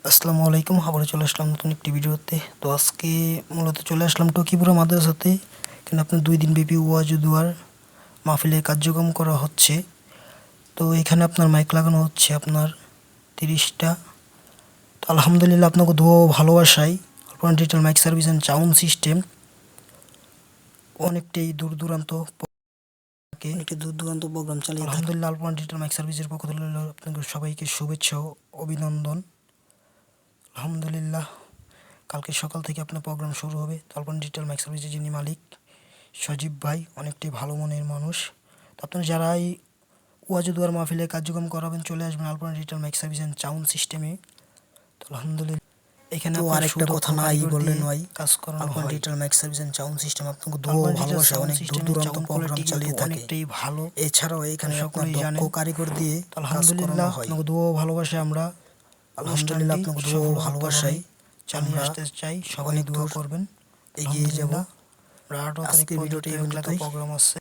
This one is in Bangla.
আসসালামু আলাইকুম। আবারও চলে আসলাম নতুন একটি ভিডিওতে। তো আজকে মূলত চলে আসলাম টকিপুরা মাদ্রাসাতে। এখানে আপনার 2 দিন ব্যাপী ওয়াজ ও দুয়ার মাহফিলের কার্যক্রম করা হচ্ছে। তো এখানে আপনার মাইক লাগানো হচ্ছে আপনার 30টা। তো আলহামদুলিল্লাহ আপনাকে দোয়া ও ভালোবাসায় Alpana digital mic service and sound system অনেকটাই দূর দূরান্ত প্রোগ্রাম চালিয়ে থাকে। আলহামদুলিল্লাহ আলপনা ডিজিটাল মাইক সার্ভিসের পক্ষ থেকে আপনাদের সবাইকে শুভেচ্ছা ও অভিনন্দন। আলহামদুলিল্লাহ কালকে সকাল থেকে আপনার প্রোগ্রাম শুরু হবে। আলপনা ডিজিটাল মাইক সার্ভিসের যিনি মালিক সজীব ভাই অনেকটাই ভালো মনের মানুষ। তো আপনারা যারা এই ওয়াজ দুয়ার মাহফিলে কার্যক্রম করাবেন চলে আসবেন Alpana digital mic service and sound সিস্টেমে। তো আলহামদুলিল্লাহ এখানে তো আরেকটা কথা নাই বললেন ভাই, কাজ করানো হয়। Alpana digital mic service and sound system আপনাকে দোয়া ভালোবাসা অনেক দূর দূরান্ত প্রোগ্রাম চালিয়ে থাকে। অনেকটাই ভালো। এছাড়াও এখানে আপনার সকলেই দক্ষ জানেন। কারিগর দিয়ে কাজ করানো আলহামদুলিল্লাহ হয়। আপনাকে দোয়া ভালোবাসা আমরা আলহামদুলিল্লাহ আপনাকে দোয়া ভালোবাসাই চালিয়ে আসতে চাই। সবাই দোয়া করবেন। এগিয়ে যাব। আলহামদুলিল্লাহ 18 তারিখ আজকের ভিডিওটি এই পর্যন্ত পর্যন্তই। প্রোগ্রাম আছে।